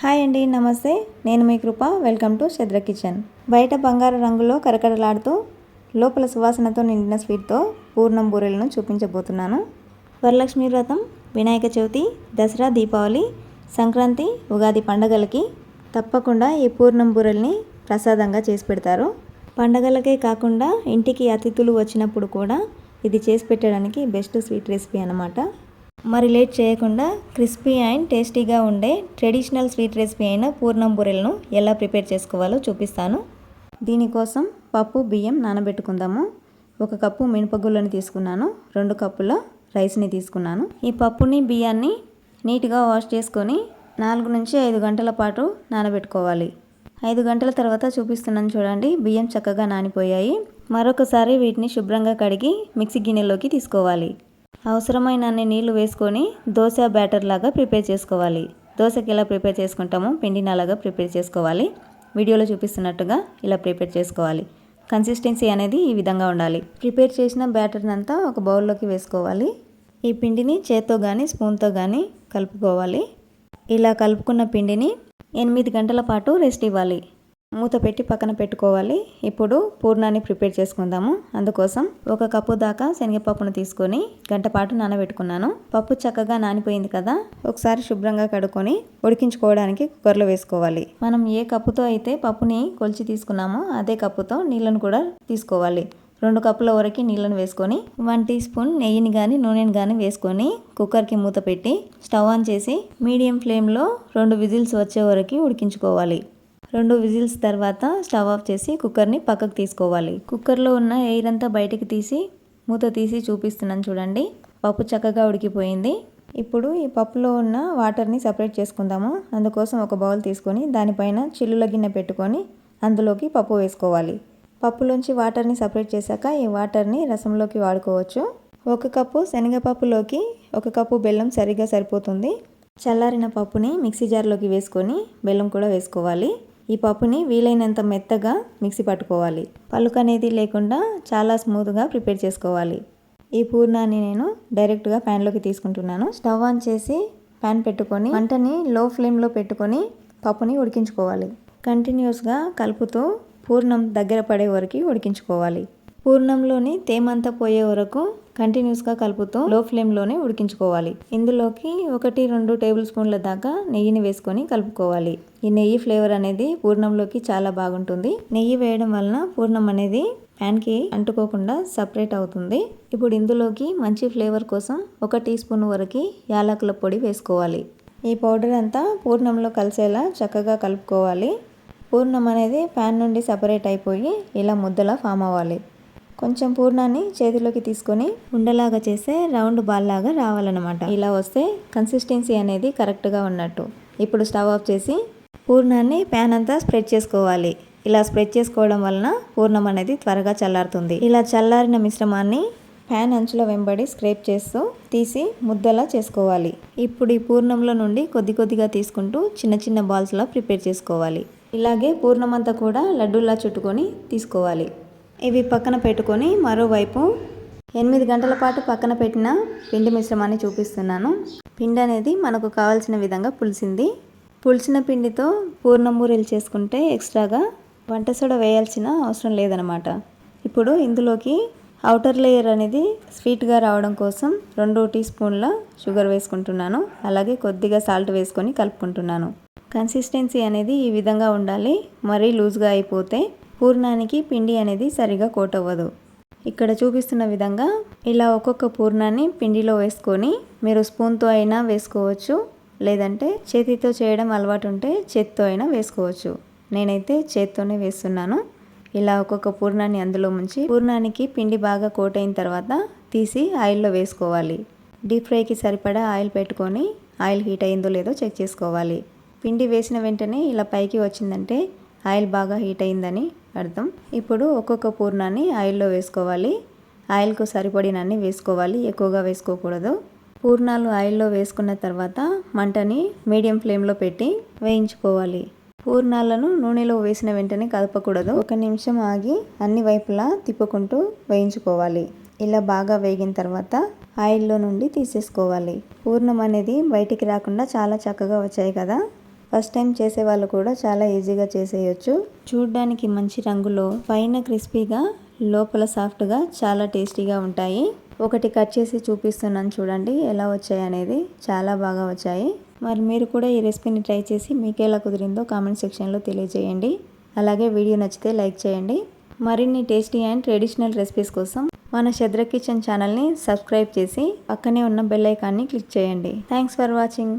Hi అండి, నమస్తే. నేను మీ Krupa. Welcome to Chandra kitchen. బయట బంగారు రంగులో కరకరలాడుతూ లోపల సువాసనతో నిండిన స్వీట్తో పూర్ణం బూరెలను చూపించబోతున్నాను. వరలక్ష్మి వ్రతం, వినాయక చవితి, దసరా, దీపావళి, సంక్రాంతి, ఉగాది పండగలకి తప్పకుండా ఈ పూర్ణం బూరెల్ని ప్రసాదంగా చేసి పెడతారు. పండగలకే కాకుండా ఇంటికి అతిథులు వచ్చినప్పుడు కూడా ఇది చేసి పెట్టడానికి బెస్ట్ స్వీట్ రెసిపీ అన్నమాట. మరి లేట్ చేయకుండా క్రిస్పీ అండ్ టేస్టీగా ఉండే ట్రెడిషనల్ స్వీట్ రెసిపీ అయిన పూర్ణం బూరెలను ఎలా ప్రిపేర్ చేసుకోవాలో చూపిస్తాను. దీనికోసం పప్పు, బియ్యం నానబెట్టుకుందాము. 1 కప్పు మినపగుళ్ళని తీసుకున్నాను. 2 కప్పుల రైస్ని తీసుకున్నాను. ఈ పప్పుని, బియ్యాన్ని నీట్గా వాష్ చేసుకొని 4 నుంచి 5 గంటల పాటు నానబెట్టుకోవాలి. 5 గంటల తర్వాత చూపిస్తున్నాను చూడండి, బియ్యం చక్కగా నానిపోయాయి. మరొకసారి వీటిని శుభ్రంగా కడిగి మిక్సీ గిన్నెలోకి తీసుకోవాలి. అవసరమైన అన్ని నీళ్లు వేసుకొని దోశ బ్యాటర్ లాగా ప్రిపేర్ చేసుకోవాలి. దోశకి ఎలా ప్రిపేర్ చేసుకుంటామో పిండిని అలాగా ప్రిపేర్ చేసుకోవాలి. వీడియోలో చూపిస్తున్నట్టుగా ఇలా ప్రిపేర్ చేసుకోవాలి. కన్సిస్టెన్సీ అనేది ఈ విధంగా ఉండాలి. ప్రిపేర్ చేసిన బ్యాటర్ని అంతా ఒక బౌల్లోకి వేసుకోవాలి. ఈ పిండిని చేత్తో కానీ స్పూన్తో కానీ కలుపుకోవాలి. ఇలా కలుపుకున్న పిండిని 8 గంటల పాటు రెస్ట్ ఇవ్వాలి. మూత పెట్టి పక్కన పెట్టుకోవాలి. ఇప్పుడు పూర్ణాన్ని ప్రిపేర్ చేసుకుందాము. అందుకోసం 1 కప్పు దాకా శనగపప్పును తీసుకొని గంట పాటు నానబెట్టుకున్నాను. పప్పు చక్కగా నానిపోయింది కదా, ఒకసారి శుభ్రంగా కడుక్కొని ఉడికించుకోవడానికి కుక్కర్లో వేసుకోవాలి. మనం ఏ కప్పుతో అయితే పప్పుని కొలిచి తీసుకున్నామో అదే కప్పుతో నీళ్ళను కూడా తీసుకోవాలి. 2 కప్పుల వరకు నీళ్ళను వేసుకొని 1 టీ స్పూన్ నెయ్యిని కానీ నూనెని కానీ వేసుకొని కుక్కర్కి మూత పెట్టి స్టవ్ ఆన్ చేసి మీడియం ఫ్లేమ్లో 2 విజిల్స్ వచ్చే వరకు ఉడికించుకోవాలి. 2 విజిల్స్ తర్వాత స్టవ్ ఆఫ్ చేసి కుక్కర్ని పక్కకు తీసుకోవాలి. కుక్కర్లో ఉన్న ఎయిర్ అంతా బయటికి తీసి మూత తీసి చూపిస్తున్నాను చూడండి. పప్పు చక్కగా ఉడికిపోయింది. ఇప్పుడు ఈ పప్పులో ఉన్న వాటర్ని సపరేట్ చేసుకుందాము. అందుకోసం ఒక బౌల్ తీసుకొని దానిపైన చిల్లుల గిన్నె పెట్టుకొని అందులోకి పప్పు వేసుకోవాలి. పప్పులోంచి వాటర్ని సపరేట్ చేశాక ఈ వాటర్ని రసంలోకి వాడుకోవచ్చు. 1 కప్పు శనగపప్పులోకి 1 కప్పు బెల్లం సరిగా సరిపోతుంది. చల్లారిన పప్పుని మిక్సీ జార్లోకి వేసుకొని బెల్లం కూడా వేసుకోవాలి. ఈ పప్పుని వీలైనంత మెత్తగా మిక్సీ పట్టుకోవాలి. పలుకు అనేది లేకుండా చాలా స్మూత్గా ప్రిపేర్ చేసుకోవాలి. ఈ పూర్ణాన్ని నేను డైరెక్ట్గా ప్యాన్లోకి తీసుకుంటున్నాను. స్టవ్ ఆన్ చేసి ప్యాన్ పెట్టుకొని మంటని లో ఫ్లేమ్లో పెట్టుకొని పప్పుని ఉడికించుకోవాలి. కంటిన్యూస్గా కలుపుతూ పూర్ణం దగ్గర పడే వరకు ఉడికించుకోవాలి. పూర్ణంలోని తేమంతా పోయే వరకు కంటిన్యూస్గా కలుపుతూ లో ఫ్లేమ్లోనే ఉడికించుకోవాలి. ఇందులోకి 1-2 టేబుల్ స్పూన్ల దాకా నెయ్యిని వేసుకొని కలుపుకోవాలి. ఈ నెయ్యి ఫ్లేవర్ అనేది పూర్ణంలోకి చాలా బాగుంటుంది. నెయ్యి వేయడం వలన పూర్ణం అనేది ప్యాన్కి అంటుకోకుండా సపరేట్ అవుతుంది. ఇప్పుడు ఇందులోకి మంచి ఫ్లేవర్ కోసం 1 టీ స్పూన్ వరకు యాలకుల పొడి వేసుకోవాలి. ఈ పౌడర్ అంతా పూర్ణంలో కలిసేలా చక్కగా కలుపుకోవాలి. పూర్ణం అనేది ప్యాన్ నుండి సపరేట్ అయిపోయి ఇలా ముద్దలా ఫామ్ అవ్వాలి. కొంచెం పూర్ణాన్ని చేతిలోకి తీసుకొని ఉండలాగా చేస్తే రౌండ్ బాల్ లాగా రావాలన్నమాట. ఇలా వస్తే కన్సిస్టెన్సీ అనేది కరెక్ట్గా ఉన్నట్టు. ఇప్పుడు స్టవ్ ఆఫ్ చేసి పూర్ణాన్ని ప్యాన్ అంతా స్ప్రెడ్ చేసుకోవాలి. ఇలా స్ప్రెడ్ చేసుకోవడం వలన పూర్ణం అనేది త్వరగా చల్లారుతుంది. ఇలా చల్లారిన మిశ్రమాన్ని ప్యాన్ అంచుల వెంబడి స్క్రేప్ చేస్తూ తీసి ముద్దలా చేసుకోవాలి. ఇప్పుడు ఈ పూర్ణంలో నుండి కొద్ది కొద్దిగా తీసుకుంటూ చిన్న చిన్న బాల్స్లా ప్రిపేర్ చేసుకోవాలి. ఇలాగే పూర్ణం అంతా కూడా లడ్డూలా చుట్టుకొని తీసుకోవాలి. ఇవి పక్కన పెట్టుకొని మరోవైపు 8 గంటల పాటు పక్కన పెట్టిన పిండి మిశ్రమాన్ని చూపిస్తున్నాను. పిండి అనేది మనకు కావాల్సిన విధంగా పులిసింది. పులిసిన పిండితో పూర్ణం బూరెలు చేసుకుంటే ఎక్స్ట్రాగా వంట సోడా వేయాల్సిన అవసరం లేదనమాట. ఇప్పుడు ఇందులోకి ఔటర్ లేయర్ అనేది స్వీట్గా రావడం కోసం 2 టీ స్పూన్ల షుగర్ వేసుకుంటున్నాను. అలాగే కొద్దిగా సాల్ట్ వేసుకొని కలుపుకుంటున్నాను. కన్సిస్టెన్సీ అనేది ఈ విధంగా ఉండాలి. మరీ లూజ్గా అయిపోతే పూర్ణానికి పిండి అనేది సరిగా కోట్ అవ్వదు. ఇక్కడ చూపిస్తున్న విధంగా ఇలా ఒక్కొక్క పూర్ణాన్ని పిండిలో వేసుకొని మీరు స్పూన్తో అయినా వేసుకోవచ్చు, లేదంటే చేతితో చేయడం అలవాటు ఉంటే చేతితో అయినా వేసుకోవచ్చు. నేనైతే చేత్తోనే వేస్తున్నాను. ఇలా ఒక్కొక్క పూర్ణాన్ని అందులో ముంచి పూర్ణానికి పిండి బాగా కోట్ అయిన తర్వాత తీసి ఆయిల్లో వేసుకోవాలి. డీప్ ఫ్రైకి సరిపడా ఆయిల్ పెట్టుకొని ఆయిల్ హీట్ అయిందో లేదో చెక్ చేసుకోవాలి. పిండి వేసిన వెంటనే ఇలా పైకి వచ్చిందంటే ఆయిల్ బాగా హీట్ అయిందని అర్థం. ఇప్పుడు ఒక్కొక్క పూర్ణాన్ని ఆయిల్లో వేసుకోవాలి. ఆయిల్కు సరిపడినన్ని వేసుకోవాలి, ఎక్కువగా వేసుకోకూడదు. పూర్ణాలు ఆయిల్లో వేసుకున్న తర్వాత మంటని మీడియం ఫ్లేమ్లో పెట్టి వేయించుకోవాలి. పూర్ణాలను నూనెలో వేసిన వెంటనే కదపకూడదు. 1 నిమిషం ఆగి అన్ని వైపులా తిప్పుకుంటూ వేయించుకోవాలి. ఇలా బాగా వేగిన తర్వాత ఆయిల్లో నుండి తీసేసుకోవాలి. పూర్ణం అనేది బయటికి రాకుండా చాలా చక్కగా వచ్చాయి కదా. ఫస్ట్ టైం చేసే వాళ్ళు కూడా చాలా ఈజీగా చేసేయచ్చు. చూడ్డానికి మంచి రంగులో, పైన క్రిస్పీగా, లోపల సాఫ్ట్గా, చాలా టేస్టీగా ఉంటాయి. ఒకటి కట్ చేసి చూపిస్తున్నాను చూడండి ఎలా వచ్చాయి అనేది. చాలా బాగా వచ్చాయి. మరి మీరు కూడా ఈ రెసిపీని ట్రై చేసి మీకు ఎలా కుదిరిందో కామెంట్ సెక్షన్లో తెలియజేయండి. అలాగే వీడియో నచ్చితే లైక్ చేయండి. మరిన్ని టేస్టీ అండ్ ట్రెడిషనల్ రెసిపీస్ కోసం మన శ్రద్ధ కిచెన్ ఛానల్ని సబ్స్క్రైబ్ చేసి పక్కనే ఉన్న బెల్ ఐకాన్ని క్లిక్ చేయండి. Thanks for watching.